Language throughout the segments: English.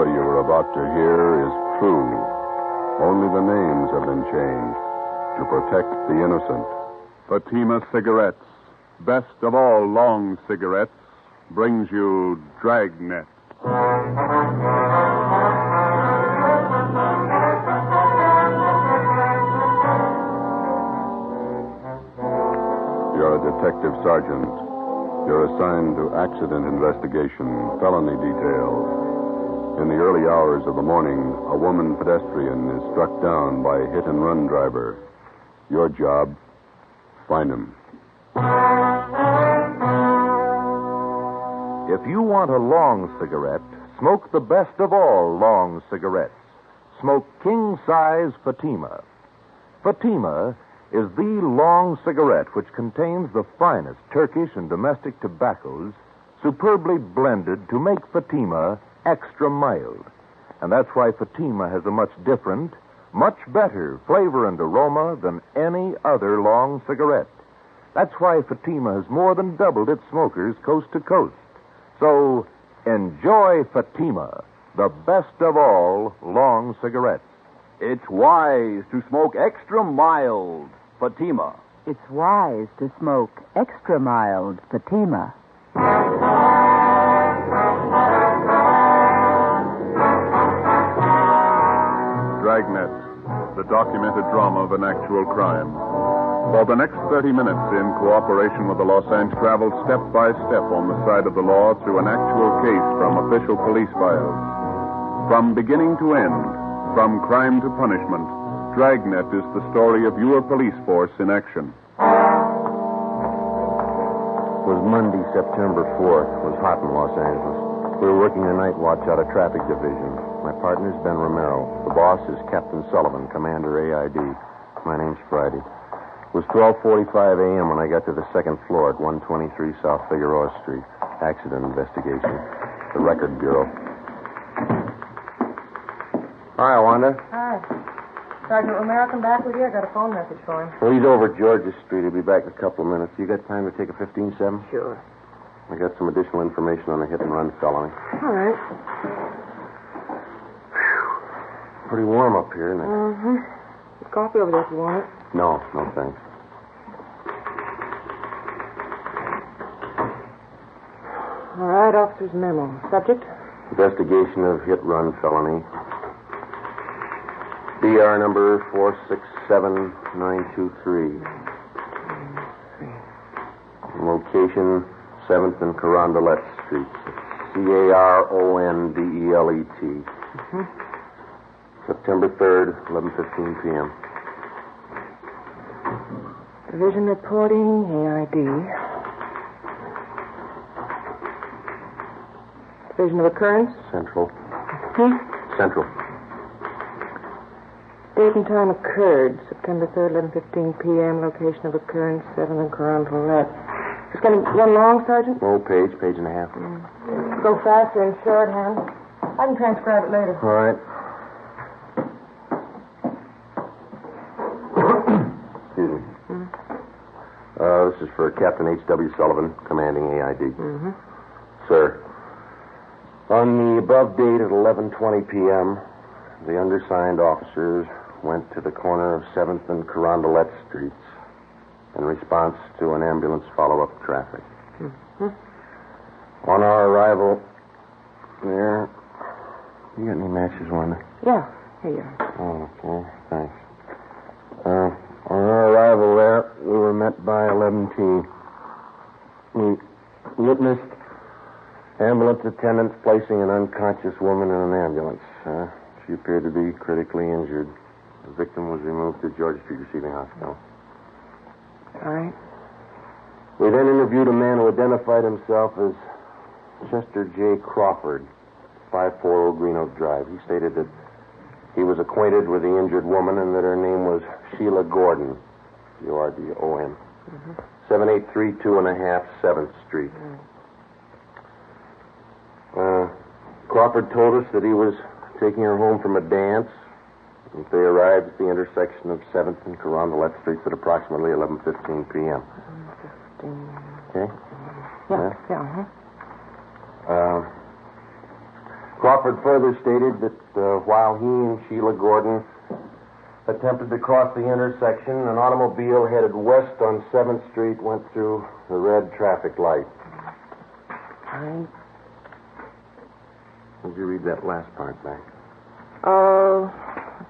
story you are about to hear is true. Only the names have been changed to protect the innocent. Fatima Cigarettes, best of all long cigarettes, brings you Dragnet. You're a detective sergeant. You're assigned to accident investigation, felony detail. In the early hours of the morning, a woman pedestrian is struck down by a hit-and-run driver. Your job, find him. If you want a long cigarette, smoke the best of all long cigarettes. Smoke king-size Fatima. Fatima is the long cigarette which contains the finest Turkish and domestic tobaccos superbly blended to make Fatima extra mild. And that's why Fatima has a much different, much better flavor and aroma than any other long cigarette. That's why Fatima has more than doubled its smokers coast to coast. So, enjoy Fatima, the best of all long cigarettes. It's wise to smoke extra mild Fatima. It's wise to smoke extra mild Fatima. Dragnet, the documented drama of an actual crime. For the next 30 minutes, in cooperation with the Los Angeles, travel step by step on the side of the law through an actual case from official police files. From beginning to end, from crime to punishment, Dragnet is the story of your police force in action. It was Monday, September 4th. It was hot in Los Angeles. We were working the night watch out of traffic division. My partner's Ben Romero. The boss is Captain Sullivan, Commander AID. My name's Friday. It was 12:45 a.m. when I got to the second floor at 123 South Figueroa Street. Accident investigation. The Record Bureau. Hi, Wanda. Hi. Sergeant Romero come back with you? I got a phone message for him. Well, he's over Georgia Street. He'll be back in a couple of minutes. You got time to take a 15-7? Sure. I got some additional information on the hit-and-run felony. All right. Pretty warm up here, isn't it? Mm-hmm. There's coffee over there if you want it. No, thanks. All right, officer's memo. Subject? Investigation of hit-run felony. BR number 467923. Location, 7th and Carondelet Streets. Carondelet. Mm-hmm. September 3rd, 11:15 p.m. Division reporting, AID. Division of occurrence? Central. Central. Date and time occurred, September 3rd, 11:15 p.m. Location of occurrence, 7th and Carondelet. Just going to run long, Sergeant? Oh, page and a half. Go faster in shorthand. I can transcribe it later. All right. Excuse me. This is for Captain H.W. Sullivan, commanding AID. Mm-hmm. Sir, on the above date at 11:20 p.m., the undersigned officers went to the corner of 7th and Carondelet Streets in response to an ambulance follow-up traffic. Mm-hmm. On our arrival there... You got any matches, Wanda? Yeah, here you are. Oh, okay, thanks. On our arrival there, we were met by 11T. We witnessed ambulance attendants placing an unconscious woman in an ambulance. She appeared to be critically injured. The victim was removed to Georgia Street Receiving Hospital. All right. We then interviewed a man who identified himself as Chester J. Crawford, 540 Green Oak Drive. He stated that he was acquainted with the injured woman and that her name was Sheila Gordon, Gordon, 7832.5 7th Street. Crawford told us that he was taking her home from a dance. And they arrived at the intersection of 7th and Carondelet Streets at approximately 11:15 p.m. Okay? Yeah. Crawford further stated that while he and Sheila Gordon attempted to cross the intersection, an automobile headed west on 7th Street went through the red traffic light. Did you read that last part back?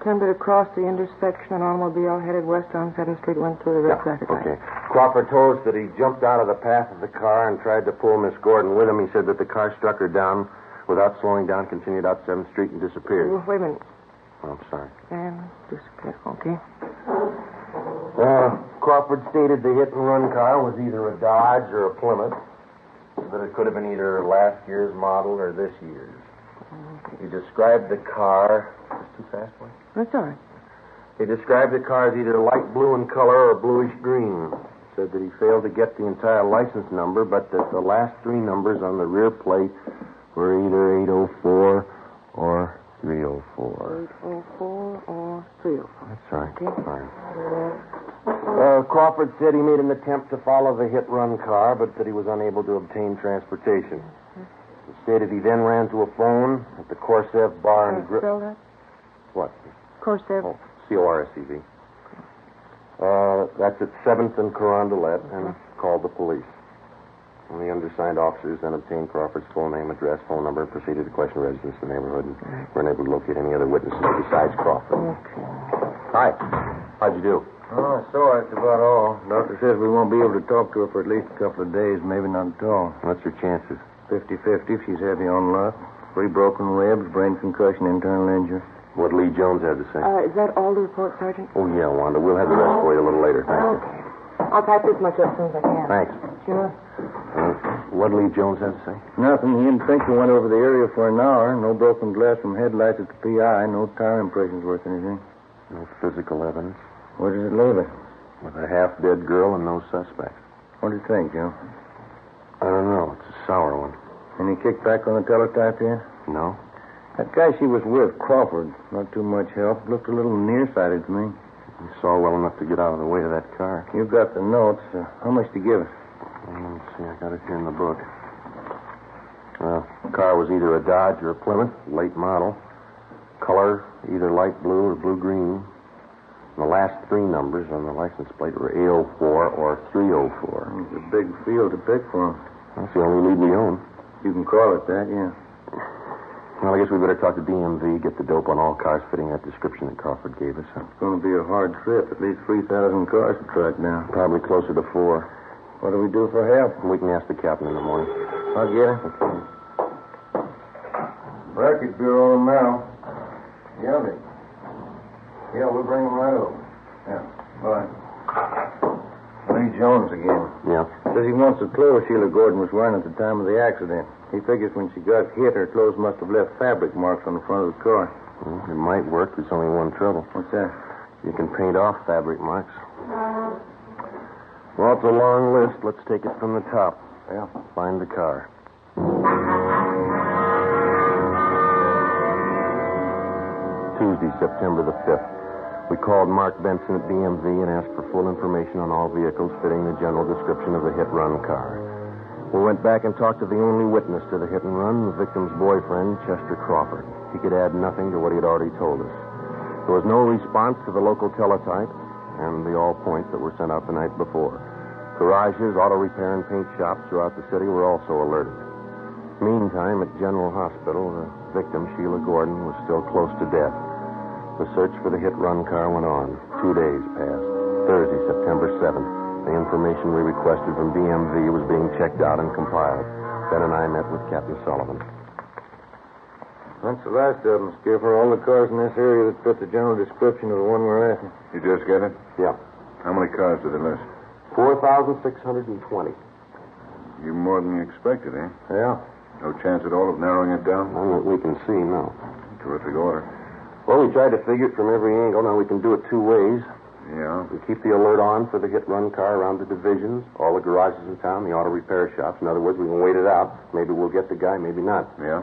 Attempted to cross the intersection, an automobile headed west on 7th Street went through the red traffic light. Okay. Crawford told us that he jumped out of the path of the car and tried to pull Miss Gordon with him. He said that the car struck her down without slowing down, continued out 7th Street, and disappeared. Wait a minute. Oh, I'm sorry. And disappeared. Okay. Crawford stated the hit-and-run car was either a Dodge or a Plymouth, that it could have been either last year's model or this year's. He described the car... Is too fast, boy? That's all right. He described the car as either light blue in color or bluish green. Said that he failed to get the entire license number, but that the last three numbers on the rear plate were either 804 or 304. 804 or 304. That's right. Okay. Fine. Crawford said he made an attempt to follow the hit-run car, but that he was unable to obtain transportation. He stated he then ran to a phone at the Corsev Bar and Grill. Spell that? What? Corsev. Oh, Corsev. That's at 7th and Carondelet, and called the police. And the undersigned officers then obtained Crawford's full name, address, phone number, and proceeded to question residents in the neighborhood, and were unable to locate any other witnesses besides Crawford. Okay. Hi. How'd you do? Oh, so that's about all. Doctor says we won't be able to talk to her for at least a couple of days, maybe not at all. What's your chances? 50-50 if she's heavy on luck. 3 broken ribs, brain concussion, internal injury. What Lee Jones had to say? Is that all the report, Sergeant? Oh, yeah, Wanda. We'll have the rest for you a little later. Thank you. Okay. I'll type this much up as soon as I can. Thanks. Sure. What Lee Jones had to say? Nothing. He and Finkel went over the area for an hour. No broken glass from headlights at the PI. No tire impressions worth anything. No physical evidence. Where does it leave it? With a half-dead girl and no suspects. What do you think, Joe? I don't know. It's a sour one. Any kickback on the teletype yet? No? That guy she was with, Crawford, not too much help. Looked a little nearsighted to me. He saw well enough to get out of the way of that car. You got the notes. How much to give us? Let's see. I got it here in the book. The car was either a Dodge or a Plymouth, late model. Color, either light blue or blue-green. The last 3 numbers on the license plate were 804 or 304. It's a big field to pick from. That's the only lead we own. You can call it that, yeah. Well, I guess we better talk to DMV, get the dope on all cars fitting that description that Crawford gave us. It's going to be a hard trip. At least 3,000 cars to track down. Probably closer to 4. What do we do for help? We can ask the captain in the morning. I'll get him. Okay. Racket Bureau now. Yeah, Nick. Yeah, we'll bring him right over. Yeah, bye. Lee Jones again. Yeah. Says he wants the clothes Sheila Gordon was wearing at the time of the accident. He figures when she got hit, her clothes must have left fabric marks on the front of the car. Well, it might work. There's only one trouble. What's that? You can paint off fabric marks. Well, it's a long list. Let's take it from the top. Yeah. Find the car. Tuesday, September the 5th. We called Mark Benson at DMV and asked for full information on all vehicles fitting the general description of the hit-run car. We went back and talked to the only witness to the hit-and-run, the victim's boyfriend, Chester Crawford. He could add nothing to what he had already told us. There was no response to the local teletype and the all points that were sent out the night before. Garages, auto repair, and paint shops throughout the city were also alerted. Meantime, at General Hospital, the victim, Sheila Gordon, was still close to death. The search for the hit-run car went on. 2 days passed. Thursday, September 7th. The information we requested from DMV was being checked out and compiled. Ben and I met with Captain Sullivan. That's the last of them. Give her all the cars in this area that fit the general description of the one we're after. You just get it? Yeah. How many cars did they list? 4,620. You more than you expected, eh? Yeah. No chance at all of narrowing it down? None that we can see, no. Terrific order. Well, we tried to figure it from every angle. Now we can do it 2 ways. Yeah? We keep the alert on for the hit-run car around the divisions, all the garages in town, the auto repair shops. In other words, we can wait it out. Maybe we'll get the guy, maybe not. Yeah?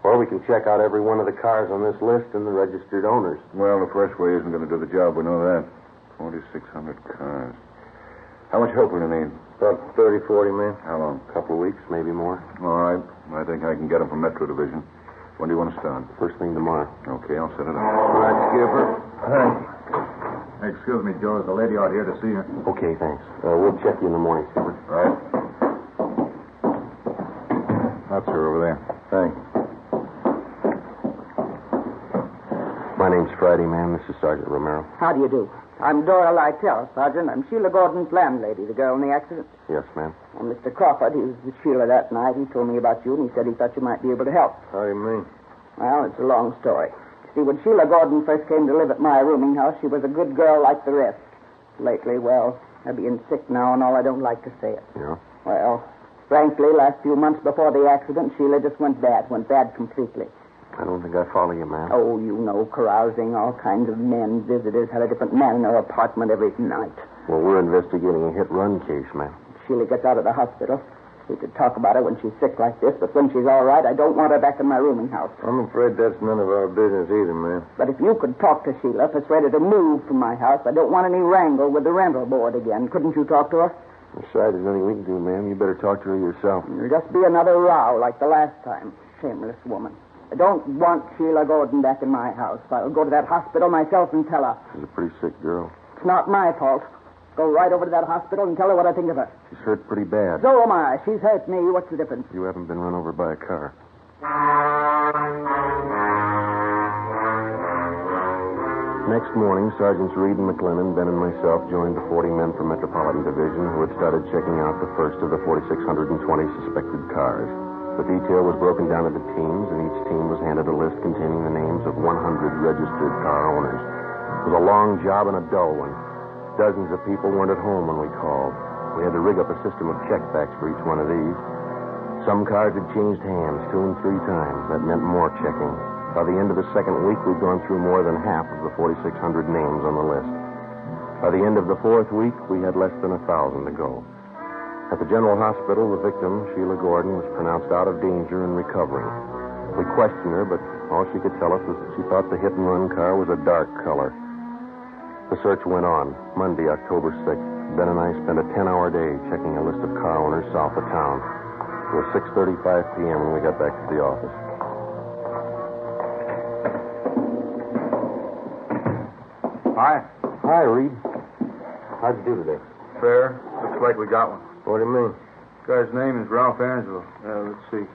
Or we can check out every one of the cars on this list and the registered owners. Well, the first way isn't going to do the job. We know that. 4,600 cars. How much help will you need? About 30, 40 men. How long? A couple of weeks, maybe more. All right. I think I can get them from Metro Division. When do you want to start? First thing tomorrow. Okay, I'll set it up. All right, Skipper. Hey, excuse me, Joe. There's a lady out here to see you. Okay, thanks. We'll check you in the morning, Skipper. Right. That's her over there. Thanks. My name's Friday, ma'am. This is Sergeant Romero. How do you do? I'm Dora Lytell, Sergeant. I'm Sheila Gordon's landlady, the girl in the accident. Yes, ma'am. And Mr. Crawford, he was with Sheila that night. He told me about you, and he said he thought you might be able to help. How do you mean? Well, it's a long story. See, when Sheila Gordon first came to live at my rooming house, she was a good girl like the rest. Lately, well, her being sick now and all, I don't like to say it. Yeah? Well, frankly, last few months before the accident, Sheila just went bad completely. I don't think I follow you, ma'am. Oh, you know, carousing, all kinds of men, visitors, had a different man in her apartment every night. Well, we're investigating a hit-run case, ma'am. Sheila gets out of the hospital. We could talk about her when she's sick like this, but when she's all right, I don't want her back in my rooming house. I'm afraid that's none of our business either, ma'am. But if you could talk to Sheila, persuade her to move from my house, I don't want any wrangle with the rental board again. Couldn't you talk to her? Besides, there's nothing we can do, ma'am. You better talk to her yourself. There'll just be another row like the last time. Shameless woman. I don't want Sheila Gordon back in my house. I'll go to that hospital myself and tell her. She's a pretty sick girl. It's not my fault. Go right over to that hospital and tell her what I think of her. She's hurt pretty bad. So am I. She's hurt me. What's the difference? You haven't been run over by a car. Next morning, Sergeants Reed and McLennan, Ben, and myself joined the 40 men from Metropolitan Division who had started checking out the first of the 4,620 suspected cars. The detail was broken down into teams, and each team was handed a list containing the names of 100 registered car owners. It was a long job and a dull one. Dozens of people weren't at home when we called. We had to rig up a system of checkbacks for each one of these. Some cars had changed hands 2 and 3 times. That meant more checking. By the end of the second week, we'd gone through more than half of the 4,600 names on the list. By the end of the fourth week, we had less than 1,000 to go. At the General Hospital, the victim, Sheila Gordon, was pronounced out of danger and recovering. We questioned her, but all she could tell us was that she thought the hit-and-run car was a dark color. The search went on. Monday, October 6th, Ben and I spent a 10-hour day checking a list of car owners south of town. It was 6:35 p.m. when we got back to the office. Hi. Hi, Reed. How'd you do today? Fair. Looks like we got one. What do you mean? Guy's name is Ralph Angelo. Let's see.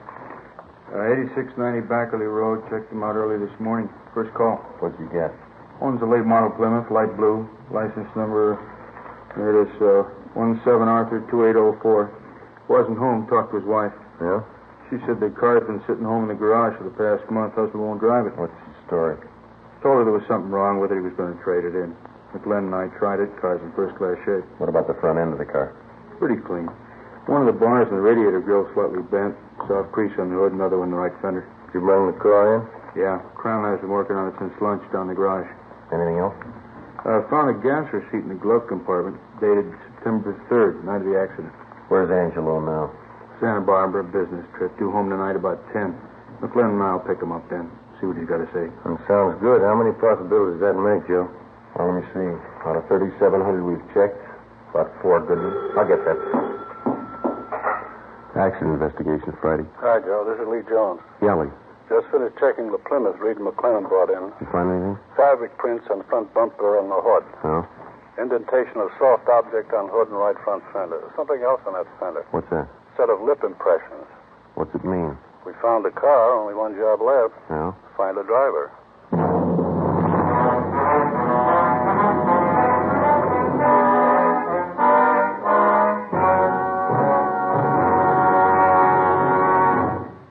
8690 Backerley Road. Checked him out early this morning. First call. What'd you get? One's a late model Plymouth, light blue. License number, there it is, 17 Arthur 2804. Wasn't home. Talked to his wife. Yeah? She said the car's been sitting home in the garage for the past month. Husband won't drive it. What's the story? Told her there was something wrong with it. He was going to trade it in. McLennan and I tried it. Car's in first-class shape. What about the front end of the car? Pretty clean. One of the bars in the radiator grill slightly bent. Saw a crease on the hood, another one in the right fender. Did you bring the car in? Yeah. Crown has been working on it since lunch down the garage. Anything else? Found a gas receipt in the glove compartment, dated September 3rd, night of the accident. Where's Angelo now? Santa Barbara, business trip. Due home tonight about 10. McLennan and I'll pick him up then. See what he's got to say. That sounds good. How many possibilities does that make, Joe? Well, let me see. Out of 3,700 we've checked, about 4 good ones. I'll get that. Accident investigation Friday. Hi, Joe. This is Lee Jones. Yeah, Lee. Just finished checking the Plymouth Reed and McLennan brought in. You find anything? Fabric prints on front bumper and the hood. Oh? Indentation of soft object on hood and right front fender. Something else on that fender. What's that? Set of lip impressions. What's it mean? We found the car. Only one job left. Yeah? Find the driver.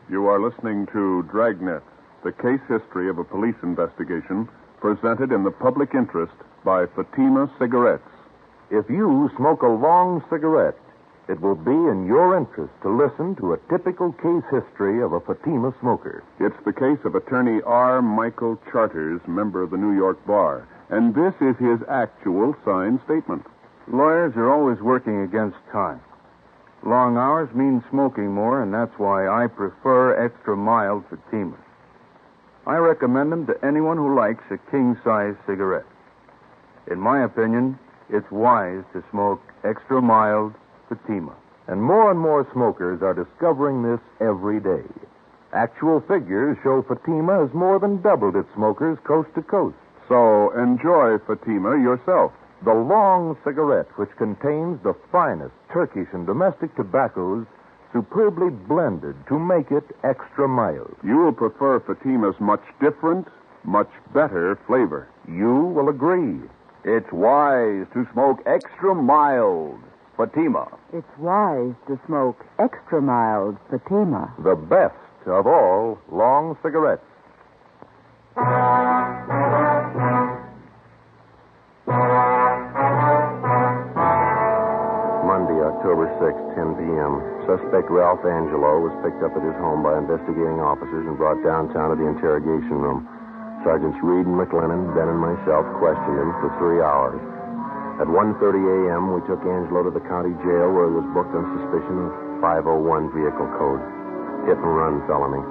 You are listening to Dragnet, the case history of a police investigation presented in the public interest by Fatima Cigarettes. If you smoke a long cigarette, it will be in your interest to listen to a typical case history of a Fatima smoker. It's the case of attorney R. Michael Charters, member of the New York Bar, and this is his actual signed statement. Lawyers are always working against time. Long hours mean smoking more, and that's why I prefer extra mild Fatimas. I recommend them to anyone who likes a king-size cigarette. In my opinion, it's wise to smoke extra mild Fatima. And more smokers are discovering this every day. Actual figures show Fatima has more than doubled its smokers coast to coast. So enjoy Fatima yourself. The long cigarette, which contains the finest Turkish and domestic tobaccos, superbly blended to make it extra mild. You will prefer Fatima's much different, much better flavor. You will agree. It's wise to smoke extra mild. Fatima. It's wise to smoke extra mild Fatima. The best of all long cigarettes. Monday, October 6th, 10 p.m. Suspect Ralph Angelo was picked up at his home by investigating officers and brought downtown to the interrogation room. Sergeants Reed and McLennan, Ben and myself questioned him for 3 hours. At 1:30 a.m., we took Angelo to the county jail where he was booked on suspicion of 501 vehicle code, hit and run felony.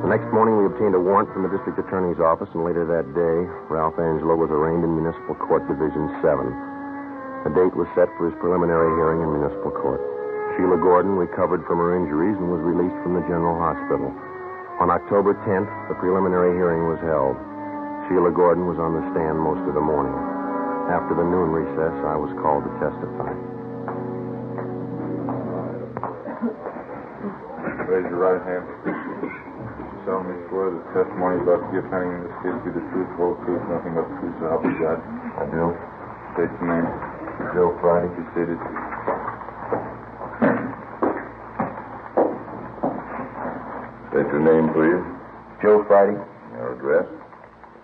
The next morning, we obtained a warrant from the district attorney's office, and later that day, Ralph Angelo was arraigned in Municipal Court Division 7. A date was set for his preliminary hearing in municipal court. Sheila Gordon recovered from her injuries and was released from the general hospital. On October 10th, the preliminary hearing was held. Sheila Gordon was on the stand most of the morning. After the noon recess, I was called to testify. Raise your right hand. You solemnly swear that the testimony about to give pending in this case be the truth, whole truth, nothing but the truth, so help you God. I do. State your name. Joe Friday. You stated. State your name, please. Joe Friday, Your address.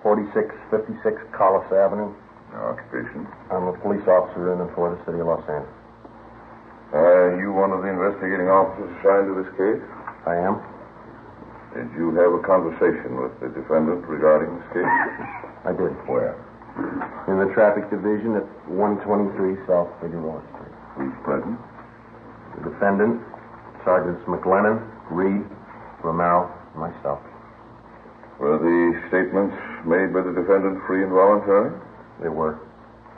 4656 Collis Avenue. Your occupation. I'm a police officer in and for the city of Los Angeles. Are you one of the investigating officers assigned to this case? I am. Did you have a conversation with the defendant regarding this case? I did. Where? In the traffic division at 123 South Figueroa Street. Who's present? The defendant, Sergeants McLennan, Reed, Romero, and myself. Were the statements made by the defendant free and voluntary? They were.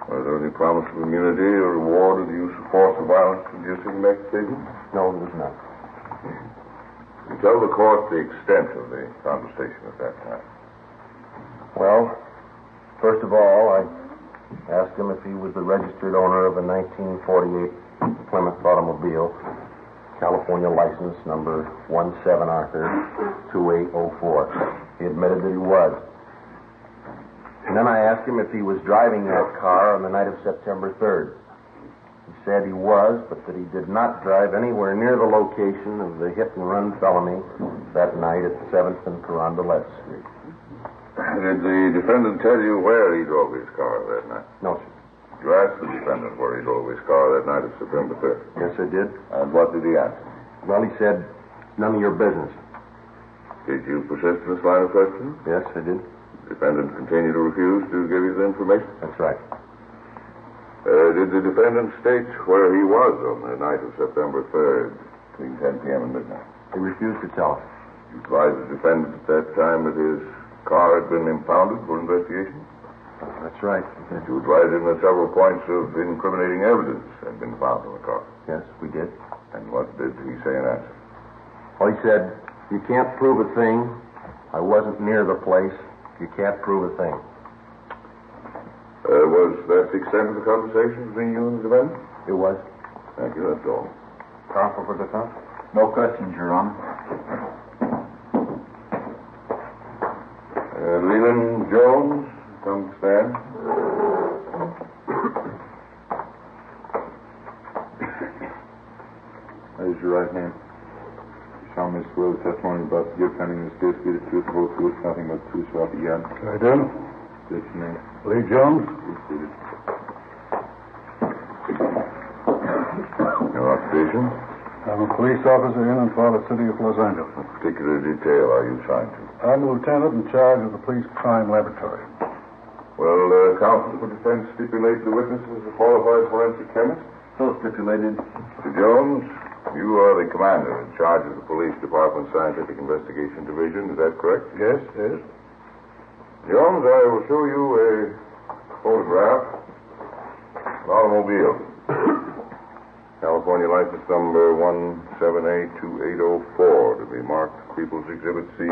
Was there any promise of immunity or reward of the use of force or violence induced in the next statement? No, there was not. You tell the court the extent of the conversation at that time. Well, first of all, I asked him if he was the registered owner of a 1948 Plymouth automobile, California license number 17 Arthur 2804. He admitted that he was. And then I asked him if he was driving that car on the night of September 3rd. He said he was, but that he did not drive anywhere near the location of the hit-and-run felony that night at 7th and Carondelet Street. Did the defendant tell you where he drove his car that night? No, sir. You asked the defendant where he drove his car that night of September 3rd? Yes, I did. And what did he answer? Well, he said, none of your business. Did you persist in this line of questioning? Yes, I did. The defendant continued to refuse to give you the information? That's right. Did the defendant state where he was on the night of September 3rd between 10 p.m. and midnight? He refused to tell us. You advised the defendant at that time that his car had been impounded for investigation? That's right. Did you advise him that several points of incriminating evidence had been found in the car? Yes, we did. And what did he say in answer? Well, he said, you can't prove a thing. I wasn't near the place. You can't prove a thing. Was that the extent of the conversation between you and the defendant? It was. Thank you, that's all. Counsel for defense? No questions, Your Honor. Leland Jones, come stand. Raise your right hand. You solemnly swear the testimony about to give pending in this case be the truth, the whole truth, nothing but the truth, so help you God. I do. State your name. Lee Jones. Please state it. Your occupation? I'm a police officer in and for the city of Los Angeles. What particular detail are you assigned to? I'm a lieutenant in charge of the police crime laboratory. Well, counsel for defense stipulate the witness is a qualified forensic chemist? So stipulated. Mr. Jones, you are the commander in charge of the police department's scientific investigation division. Is that correct? Yes, yes. Jones, I will show you a photograph of an automobile. California license number 17A2804 to be marked People's Exhibit C.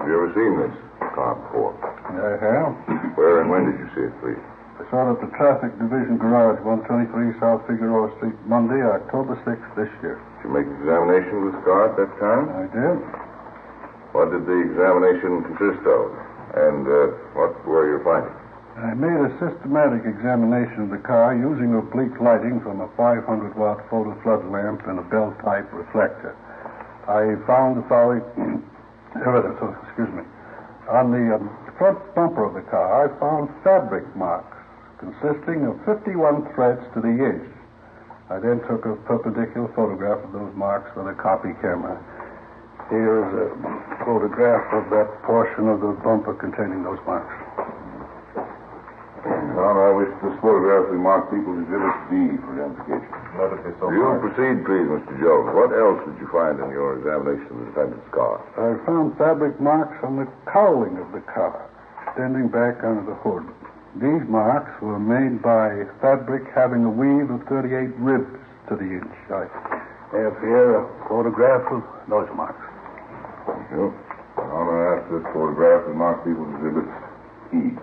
Have you ever seen this car before? I have. Where and when did you see it, please? I saw it at the Traffic Division Garage, 123 South Figueroa Street, Monday, October 6th this year. Did you make an examination of this car at that time? I did. What did the examination consist of? And what were your findings? I made a systematic examination of the car using oblique lighting from a 500-watt photo flood lamp and a bell-type reflector. I found the following evidence. On the front bumper of the car, I found fabric marks consisting of 51 threads to the inch. I then took a perpendicular photograph of those marks with a copy camera. Here is a photograph of that portion of the bumper containing those marks. Well, I wish this photograph be marked People's Exhibit D for identification. Let it be so You marked. proceed, please, Mr. Jones. What else did you find in your examination of the defendant's car? I found fabric marks on the cowling of the car, extending back under the hood. These marks were made by fabric having a weave of 38 ribs to the inch. I have here a photograph of those marks. Thank you. I'm going to ask this photograph to mark People's Exhibit E.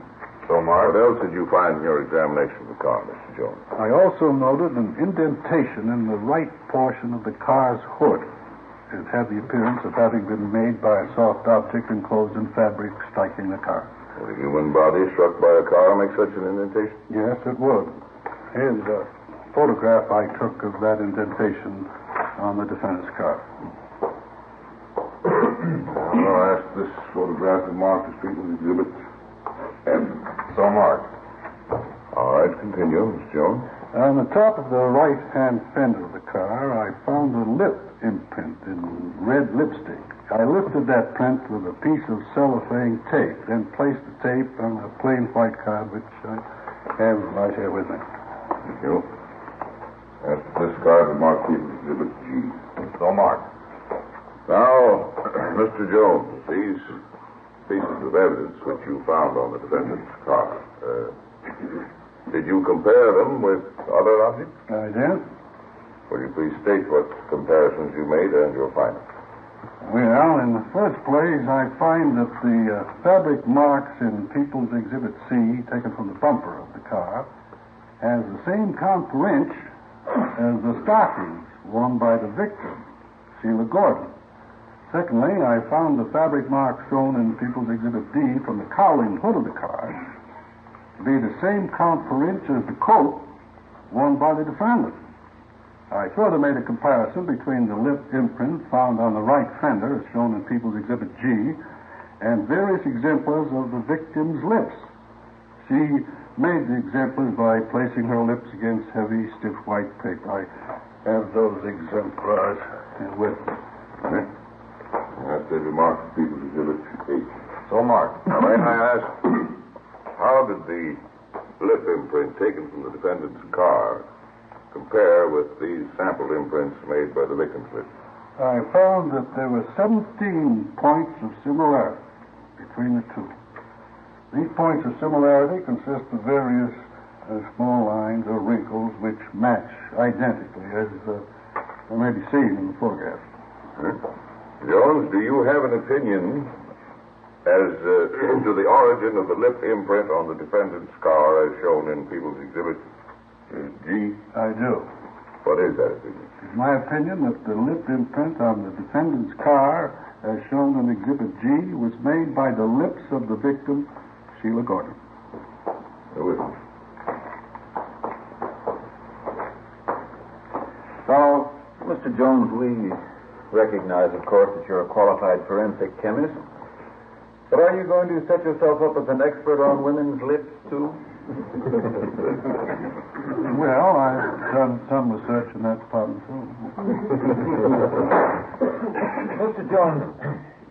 So, Mark, what else did you find in your examination of the car, Mr. Jones? I also noted an indentation in the right portion of the car's hood. It had the appearance of having been made by a soft object enclosed in fabric striking the car. Would a human body struck by a car make such an indentation? Yes, it would. Here's a photograph I took of that indentation on the defendant's car. I'll ask this photograph to mark as People's Exhibit F. So marked. All right, continue, Mr. Jones. On the top of the right-hand fender of the car, I found a lip imprint in red lipstick. I lifted that print with a piece of cellophane tape, then placed the tape on a plain white card, which I have right here with me. Thank you. Ask this card to mark People's Exhibit G. So marked. Now, Mr. Jones, these pieces of evidence which you found on the defendant's car, did you compare them with other objects? I did. Will you please state what comparisons you made and your findings? Well, in the first place, I find that the fabric marks in People's Exhibit C, taken from the bumper of the car, has the same count per inch as the stockings worn by the victim, Sheila Gordon. Secondly, I found the fabric marks shown in People's Exhibit D from the cowling hood of the car to be the same count per inch as the coat worn by the defendant. I further made a comparison between the lip imprint found on the right fender, as shown in People's Exhibit G, and various exemplars of the victim's lips. She made the exemplars by placing her lips against heavy, stiff white paper. I have those exemplars with me. That's they be marked People's Exhibit H. So marked. Now, may I ask, how did the lip imprint taken from the defendant's car compare with these sample imprints made by the victim's lips? I found that there were 17 points of similarity between the two. These points of similarity consist of various small lines or wrinkles which match identically, as may be seen in the photograph. Jones, do you have an opinion as to the origin of the lip imprint on the defendant's car as shown in People's Exhibit G? I do. What is that opinion? It's my opinion that the lip imprint on the defendant's car, as shown in Exhibit G, was made by the lips of the victim, Sheila Gordon. Who is it? So, Mr. Jones, we recognize, of course, that you're a qualified forensic chemist. But are you going to set yourself up as an expert on women's lips, too? Well, I've done some research in that department, too. Mr. Jones,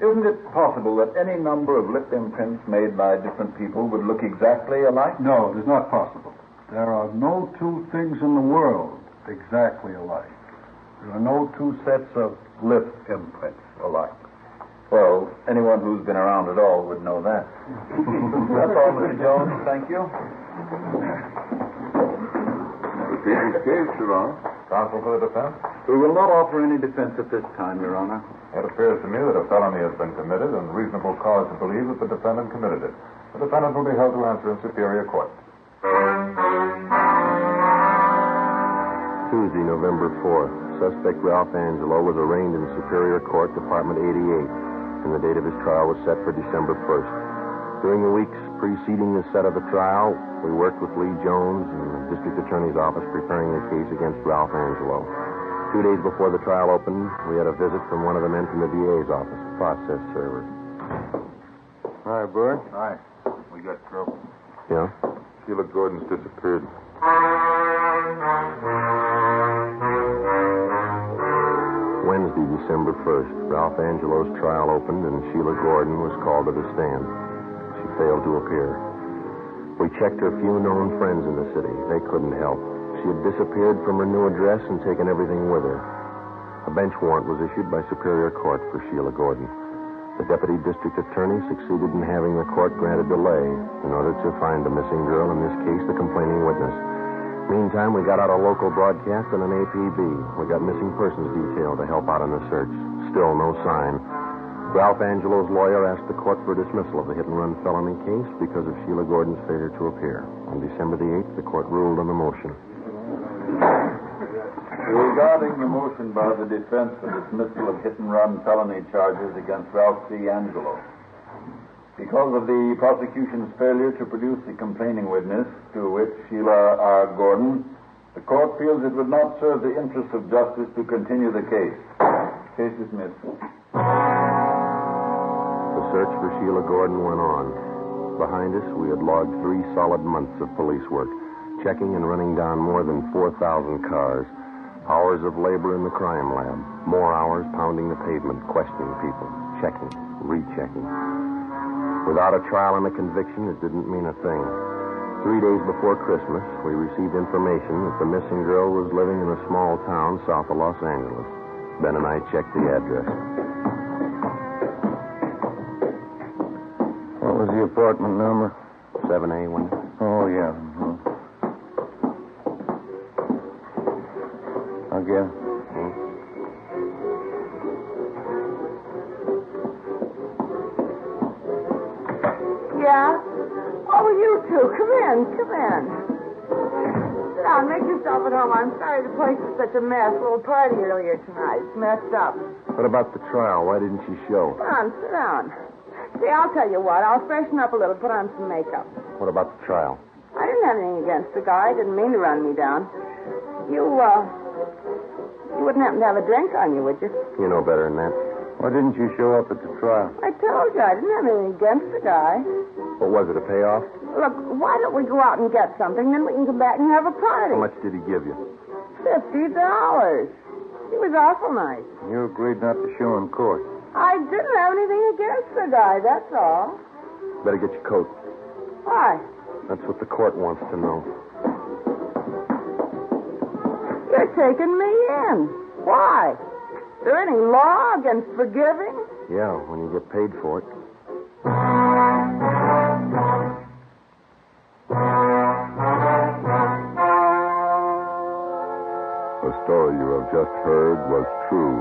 isn't it possible that any number of lip imprints made by different people would look exactly alike? No, it is not possible. There are no two things in the world exactly alike. There are no two sets of lip imprints alike. Well, anyone who's been around at all would know that. That's all, Mr. Jones. Thank you. People's case, Your Honor. Counsel for the defense? We will not offer any defense at this time, Your Honor. It appears to me that a felony has been committed and reasonable cause to believe that the defendant committed it. The defendant will be held to answer in Superior Court. Tuesday, November 4th. Suspect Ralph Angelo was arraigned in Superior Court, Department 88, and the date of his trial was set for December 1st. During the weeks preceding the set of the trial, we worked with Lee Jones and the District Attorney's Office preparing the case against Ralph Angelo. 2 days before the trial opened, we had a visit from one of the men from the DA's office, process server. Hi, Bert. Hi. We got trouble. Yeah? Sheila Gordon's disappeared. Wednesday, December 1st, Ralph Angelo's trial opened and Sheila Gordon was called to the stand. She failed to appear. We checked her few known friends in the city. They couldn't help. She had disappeared from her new address and taken everything with her. A bench warrant was issued by Superior Court for Sheila Gordon. The Deputy District Attorney succeeded in having the court grant a delay in order to find the missing girl, in this case, the complaining witness. Meantime, we got out a local broadcast and an APB. We got missing persons detail to help out in the search. Still no sign. Ralph Angelo's lawyer asked the court for dismissal of the hit-and-run felony case because of Sheila Gordon's failure to appear. On December the 8th, the court ruled on the motion. Regarding the motion by the defense for dismissal of hit-and-run felony charges against Ralph C. Angelo, because of the prosecution's failure to produce the complaining witness, to which Sheila R. Gordon, the court feels it would not serve the interests of justice to continue the case. Case dismissed. The search for Sheila Gordon went on. Behind us, we had logged 3 solid months of police work, checking and running down more than 4,000 cars, hours of labor in the crime lab, more hours pounding the pavement, questioning people, checking, rechecking. Without a trial and a conviction, it didn't mean a thing. 3 days before Christmas, we received information that the missing girl was living in a small town south of Los Angeles. Ben and I checked the address. What was the apartment number? 7A, wasn't it? Oh, yeah. Mm-hmm. I'll get it. Yeah? Oh, you two. Come in. Sit down. Make yourself at home. I'm sorry the place is such a mess. A little party earlier tonight. It's messed up. What about the trial? Why didn't she show? Come on, sit down. See, I'll tell you what. I'll freshen up a little, put on some makeup. What about the trial? I didn't have anything against the guy. I didn't mean to run me down. You wouldn't happen to have a drink on you, would you? You know better than that. Why didn't you show up at the trial? I told you I didn't have anything against the guy. What was it, a payoff? Look, why don't we go out and get something, then we can come back and have a party. How much did he give you? $50. He was awful nice. You agreed not to show in court. I didn't have anything against the guy, that's all. Better get your coat. Why? That's what the court wants to know. You're taking me in. Why? Is there any law against forgiving? Yeah, when you get paid for it. The story you have just heard was true.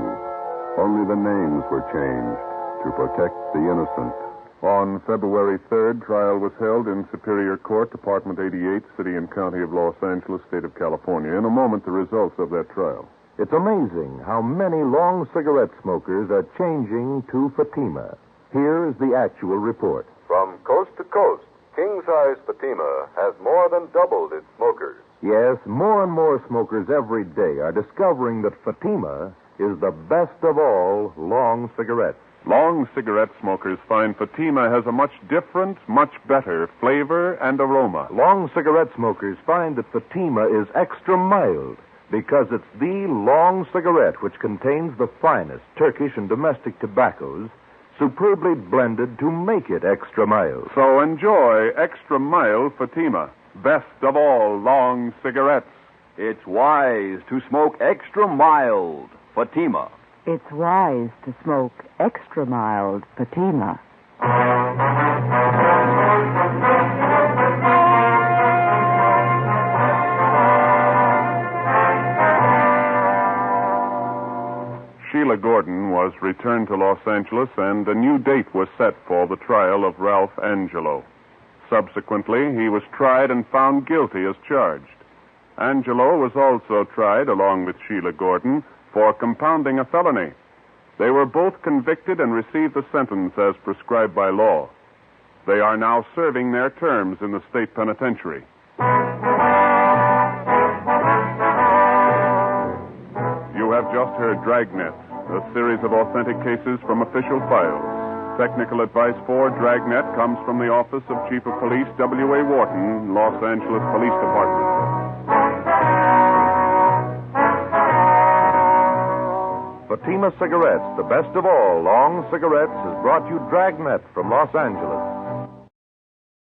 Only the names were changed to protect the innocent. On February 3rd, trial was held in Superior Court, Department 88, City and County of Los Angeles, State of California. In a moment, the results of that trial. It's amazing how many long cigarette smokers are changing to Fatima. Here is the actual report. From coast to coast, king-size Fatima has more than doubled its smokers. Yes, more and more smokers every day are discovering that Fatima is the best of all long cigarettes. Long cigarette smokers find Fatima has a much different, much better flavor and aroma. Long cigarette smokers find that Fatima is extra mild because it's the long cigarette which contains the finest Turkish and domestic tobaccos superbly blended to make it extra mild. So enjoy extra mild Fatima, best of all long cigarettes. It's wise to smoke extra mild Fatima. It's wise to smoke extra mild Fatima. Sheila Gordon was returned to Los Angeles, and a new date was set for the trial of Ralph Angelo. Subsequently, he was tried and found guilty as charged. Angelo was also tried, along with Sheila Gordon, for compounding a felony. They were both convicted and received the sentence as prescribed by law. They are now serving their terms in the state penitentiary. You have just heard Dragnet, a series of authentic cases from official files. Technical advice for Dragnet comes from the Office of Chief of Police W.A. Wharton, Los Angeles Police Department. Fatima Cigarettes, the best of all long cigarettes, has brought you Dragnet from Los Angeles.